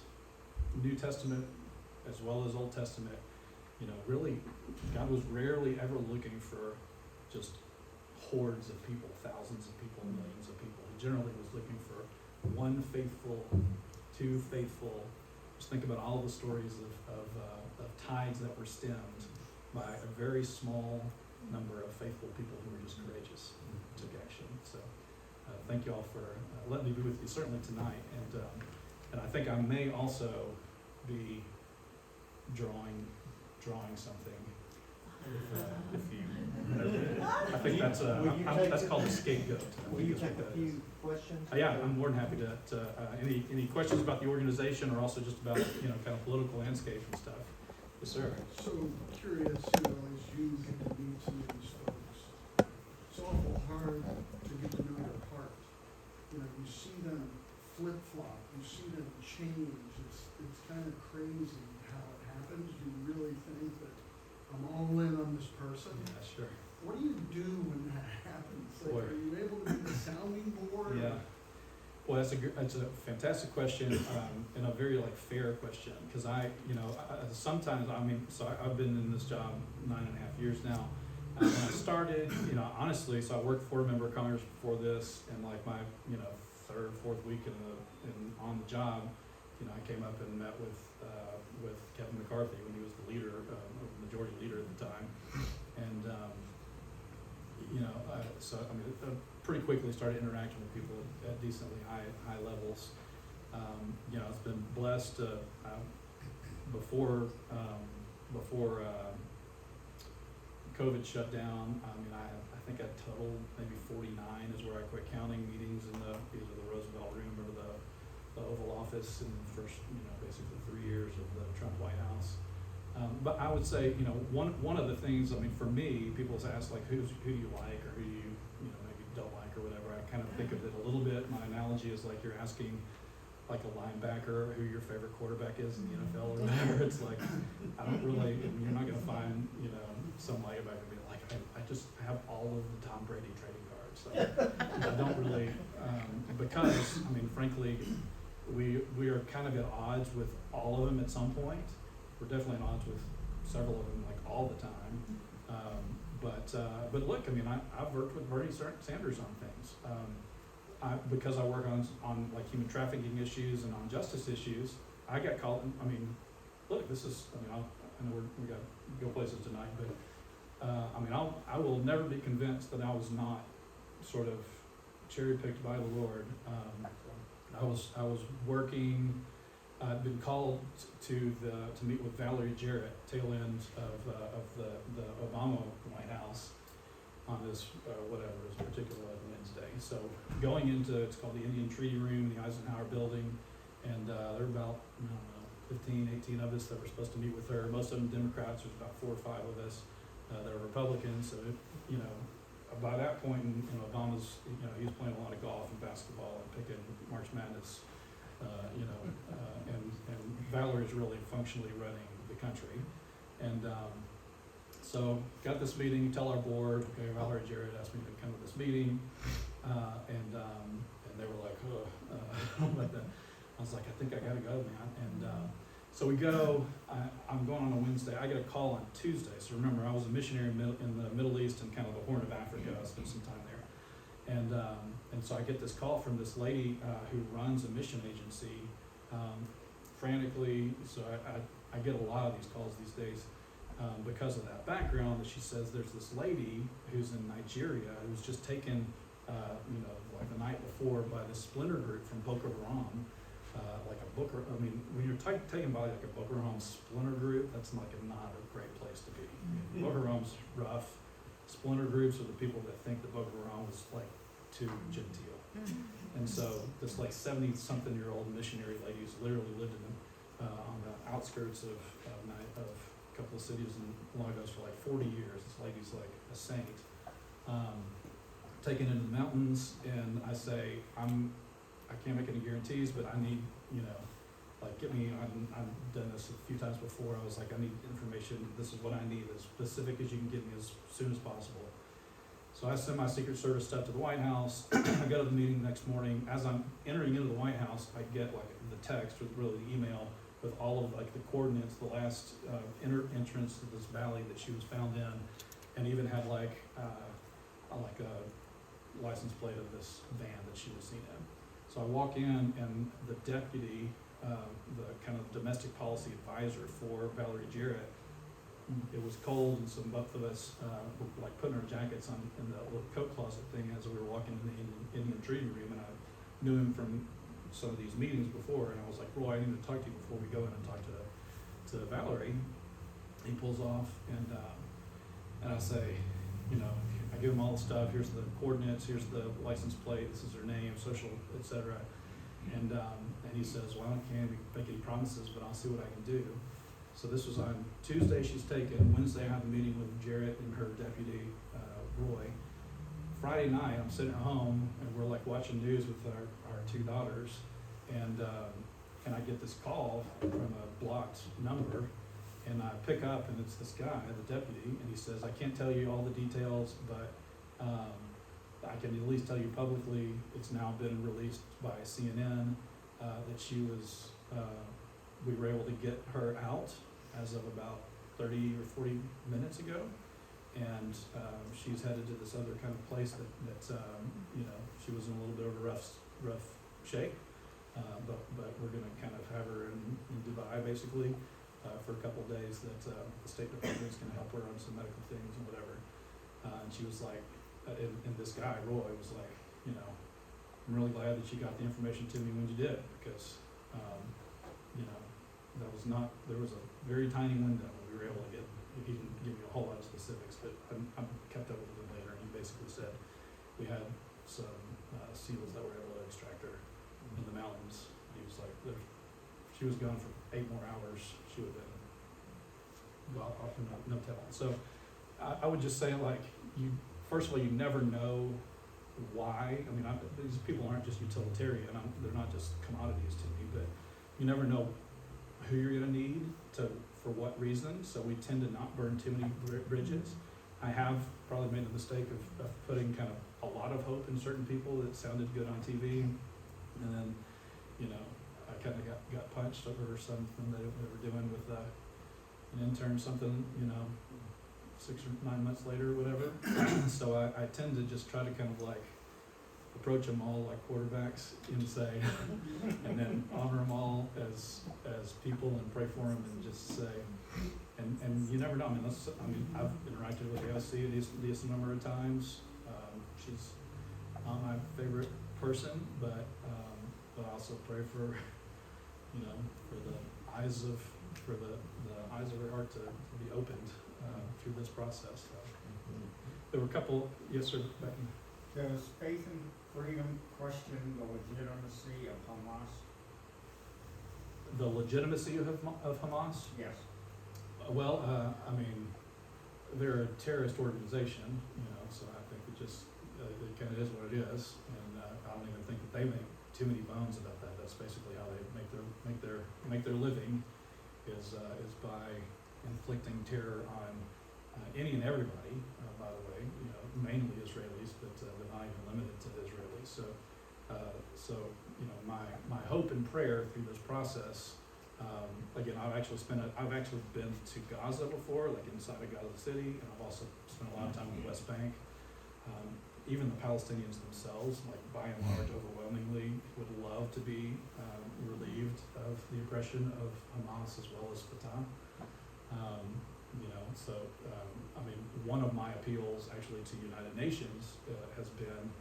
New Testament as well as Old Testament. Really, God was rarely ever looking for just hordes of people, thousands of people, millions of people. He generally was looking for one faithful, two faithful. Just think about all the stories of tides that were stemmed by a very small number of faithful people who were just courageous and took action. So thank you all for letting me be with you, certainly tonight. And I think I may also be drawing something. If you, I think that's called a scapegoat. Will you take a few questions? Yeah, I'm more than happy to any questions about the organization, or also just about kind of political landscape and stuff. Yes, sir. So curious, as you get to meet some of these folks, it's awful hard to get to know their heart. You see them flip flop, you see them change. It's kind of crazy how it happens. You really think that I'm all in on this person. Yeah, sure. What do you do when that happens? Boy. Are you able to be the sounding board? Yeah. Well, that's a fantastic question, and a very fair question, because sometimes, I've been in this job 9.5 years now. When I started, honestly, so I worked for a member of Congress before this, and my third, fourth week on the job, I came up and met with Kevin McCarthy when he was the leader, majority leader at the time, and I pretty quickly started interacting with people at decently high levels. It's been blessed before COVID shut down. I think I totaled maybe 49 is where I quit counting meetings in either the Roosevelt Room or the Oval Office in the first basically 3 years of the Trump White House. But I would say one of the things, for me, people ask who do you like, or who do you maybe don't like, or whatever. I kind of think of it a little bit. My analogy is like you're asking a linebacker who your favorite quarterback is in the NFL or whatever. It's like, I don't really, you're not going to find some linebacker to be like, I just have all of the Tom Brady trading cards. So I don't really, because frankly, we are kind of at odds with all of them at some point. We're definitely at odds with several of them all the time. But look, I've worked with Bernie Sanders on things. Because I work on human trafficking issues and on justice issues, I got called. Look, this is. I know we got to go places tonight, but I will never be convinced that I was not sort of cherry picked by the Lord. I was working. I'd been called to meet with Valerie Jarrett, tail end of the Obama White House, on this particular Wednesday. So going into, it's called the Indian Treaty Room, the Eisenhower Building, and there were about 15, 18 of us that were supposed to meet with her. Most of them Democrats. There's about 4 or 5 of us that are Republicans. So by that point, Obama's he was playing a lot of golf and basketball and picking March Madness. And Valerie's really functionally running the country. And so got this meeting, tell our board, okay, Valerie Jarrett asked me to come to this meeting, and they were like, but I was like, I think I gotta go, man. And so we go, I'm going on a Wednesday, I get a call on Tuesday. So remember, I was a missionary in the Middle East and kind of the Horn of Africa. I spent some time there. And so I get this call from this lady who runs a mission agency, frantically. So I get a lot of these calls these days because of that background. That she says there's this lady who's in Nigeria who's just taken like the night before by this splinter group from Boko Haram, when you're taken by like a Boko Haram splinter group, that's like not a great place to be. Boko Haram's rough. Splinter groups are the people that think that Boko Haram was like too genteel. And so this like 70-something-year-old missionary lady who's literally lived on the outskirts of a couple of cities in Lagos for like 40 years. This lady's like a saint. Taken into the mountains, and I say, I can't make any guarantees, but I need, get me, I've done this a few times before. I was like, I need information. This is what I need, as specific as you can get me as soon as possible. So I send my Secret Service stuff to the White House. I go to the meeting the next morning. As I'm entering into the White House, I get like the text, or really the email, with all of like the coordinates, the last entrance to this valley that she was found in, and even had like a license plate of this van that she was seen in. So I walk in, and the deputy, the kind of domestic policy advisor for Valerie Jarrett, it was cold, and so both of us were like putting our jackets on in the little coat closet thing as we were walking in the Indian treaty room, and I knew him from some of these meetings before, and I was like, Roy, I need to talk to you before we go in and talk to Valerie. He pulls off, and I say, I give him all the stuff. Here's the coordinates. Here's the license plate. This is her name, social, etc. And he says, well, I can't make any promises, but I'll see what I can do. So this was on Tuesday. She's taken. Wednesday, I have a meeting with Jarrett and her deputy, Roy. Friday night, I'm sitting at home, and we're like watching news with our two daughters, and I get this call from a blocked number. And I pick up, and it's this guy, the deputy, and he says, I can't tell you all the details, but I can at least tell you publicly, it's now been released by CNN that she was, we were able to get her out as of about 30 or 40 minutes ago. And she's headed to this other kind of place that she was in a little bit of a rough shape. But we're gonna kind of have her in Dubai, basically. For a couple of days, that the State Department's going to help her on some medical things and whatever. And she was like, and this guy, Roy, was like, I'm really glad that you got the information to me when you did, because, there was a very tiny window when we were able to get, he didn't give me a whole lot of specifics, but I kept up with him later, and he basically said we had some seals that were able to extract her in the mountains. He was like, she was gone for 8 more hours, she would have been, well, no telling. So I would just say, like, first of all, you never know why. I mean, these people aren't just utilitarian. They're not just commodities to me, but you never know who you're going to need for what reason. So we tend to not burn too many bridges. I have probably made the mistake of putting kind of a lot of hope in certain people that sounded good on TV, and then, I kind of got punched over something that they were doing with an intern, something, 6 or 9 months later or whatever. So I tend to just try to kind of like approach them all like quarterbacks and say, and then honor them all as people and pray for them and just say, and you never know. I've interacted with the OC a decent number of times. She's not my favorite person, but I also pray for, for the eyes of her heart to be opened through this process. So, there were a couple. Yes, sir. Becky. Does Faith and Freedom question the legitimacy of Hamas? The legitimacy of Hamas? Yes. Well, they're a terrorist organization, so I think it kind of is what it is, and I don't even think that they make too many bones about that. That's basically how they make their living, is by inflicting terror on any and everybody. By the way, mainly Israelis, but they're not even limited to Israelis. So my hope and prayer through this process. Again, I've actually been to Gaza before, like inside of Gaza City, and I've also spent a lot of time in the West Bank. Even the Palestinians themselves, like by and large, overwhelmingly would love to be relieved of the oppression of Hamas as well as Fatah. One of my appeals actually to United Nations has been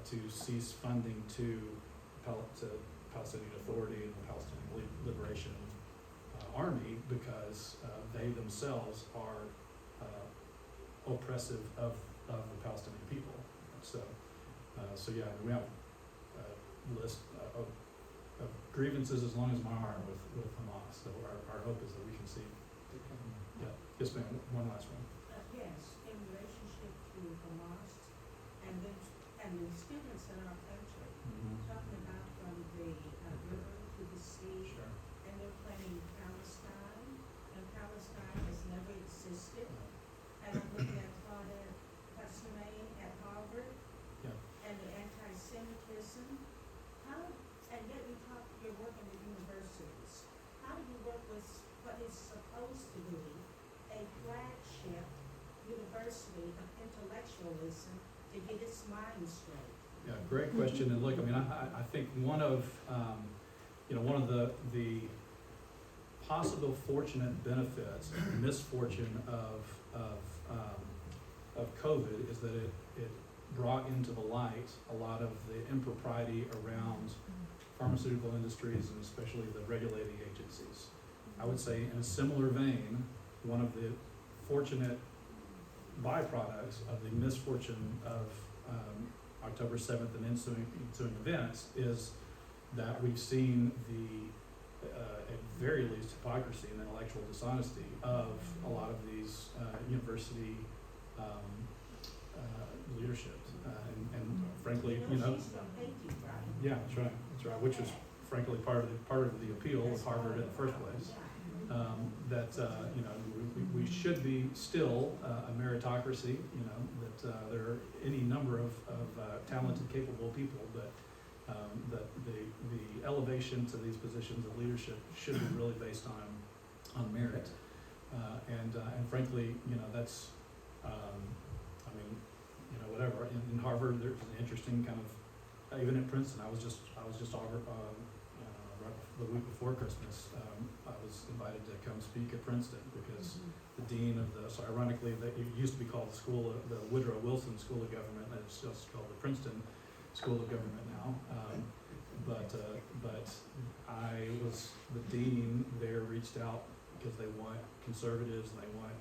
to cease funding to Palestinian Authority and the Palestinian Liberation Army because they themselves are oppressive of the Palestinian people. So yeah, we have a list of grievances as long as my arm with Hamas. So our hope is that we can see. Yeah. Yes, ma'am. One last one. Yes, in relationship to Hamas and the students in our country, talking about from the river to the sea, Sure. and they're claiming Palestine, and Palestine has never existed. And I'm looking at Claudette Pastormain at Harvard, Yeah. and the anti-Semitism. How, and yet you're working with universities. How do you work with what is supposed to be a flagship university of intellectualism to get its mind straight? Yeah, great question. And look, I mean, I think one of the possible fortunate benefits, misfortune of COVID is that it brought into the light a lot of the impropriety around pharmaceutical industries and especially the regulating agencies. I would say in a similar vein, one of the fortunate byproducts of the misfortune of October 7th and ensuing events is that we've seen at very least hypocrisy and intellectual dishonesty of a lot of these university leadership. And frankly, She's from Haiti, right? yeah, that's right, which was frankly part of the appeal of Harvard in the first place. We should be still a meritocracy, that there are any number of talented, capable people, but that the elevation to these positions of leadership should be really based on merit. And frankly, that's, whatever. In Harvard, there's an interesting kind of, even at Princeton, I was just Harvard, right the week before Christmas, I was invited to come speak at Princeton because the dean of so ironically, it used to be called the Woodrow Wilson School of Government, and it's just called the Princeton School of Government now. But I was, the dean there reached out because they want conservatives and they want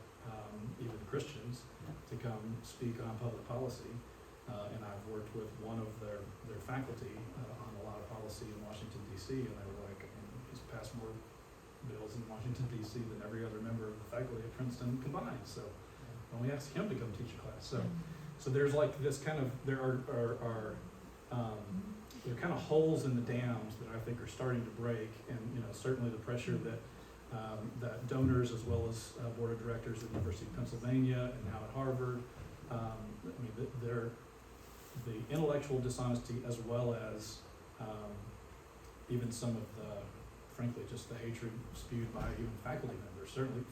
even Christians to come speak on public policy. And I've worked with one of their faculty on a lot of policy in Washington, D.C., and they were like, he's passed more bills in Washington, D.C. than every other member of the faculty at Princeton combined. So when we asked him to come teach a class. So there's like this kind of, there are kind of holes in the dams that I think are starting to break, and certainly the pressure that donors as well as board of directors at the University of Pennsylvania and now at Harvard, the intellectual dishonesty as well as even some of the, frankly, just the hatred spewed by even faculty members. Certainly,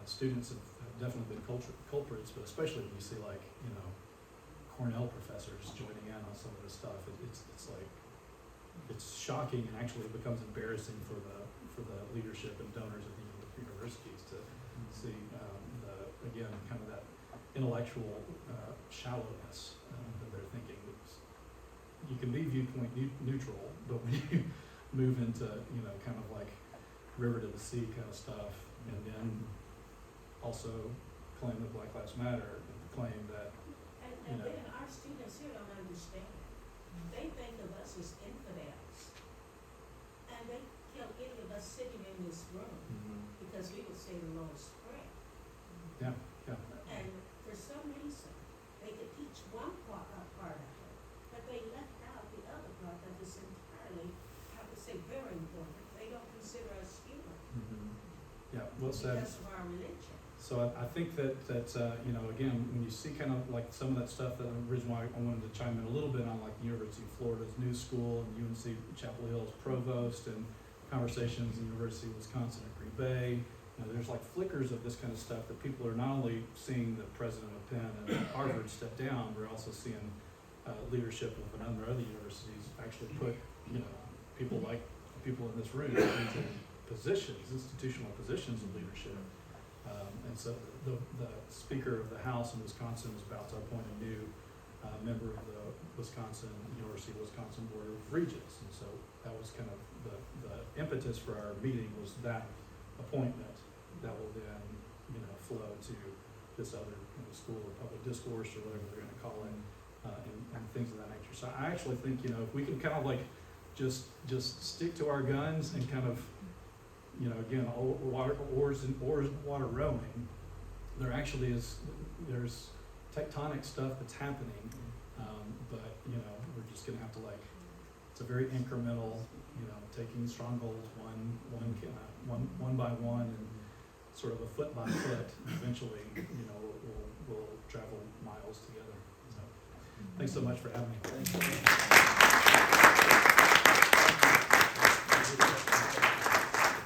students have definitely been culprits, but especially when you see Cornell professors joining in on some of this stuff, it's like, it's shocking and actually it becomes embarrassing for the leadership and donors of the universities to see again kind of that intellectual shallowness that they're thinking. You can be viewpoint neutral, but when you move into kind of like river to the sea kind of stuff, and then also claim that Black Lives Matter, claim that And then our students here don't understand. They think of us as infidels. And they kill any of us sitting in this room because we would say the Lord's Prayer. Yeah. And for some reason, they could teach one part of it, but they left out the other part that is entirely, I would say, very important. They don't consider us human Yeah, well said. because of our religion. So I think that again, when you see kind of like some of that stuff, the reason why I wanted to chime in a little bit on like the University of Florida's New School and UNC Chapel Hill's Provost and conversations in the University of Wisconsin at Green Bay. There's like flickers of this kind of stuff that people are not only seeing the president of Penn and Harvard step down, we're also seeing leadership of a number of other universities actually put people like people in this room into positions, institutional positions of leadership. And so the Speaker of the House in Wisconsin is about to appoint a new member of the University of Wisconsin Board of Regents. And so that was kind of the impetus for our meeting, was that appointment that will then, flow to this other School of Public Discourse, or whatever they're gonna call it, and things of that nature. So I actually think, if we can kind of like just stick to our guns and kind of, again, oars in water rowing, there's tectonic stuff that's happening, but, we're just gonna have to it's a very incremental, taking strongholds one by one, and sort of a foot by foot, eventually, we'll travel miles together. So, thanks so much for having me. Thank you.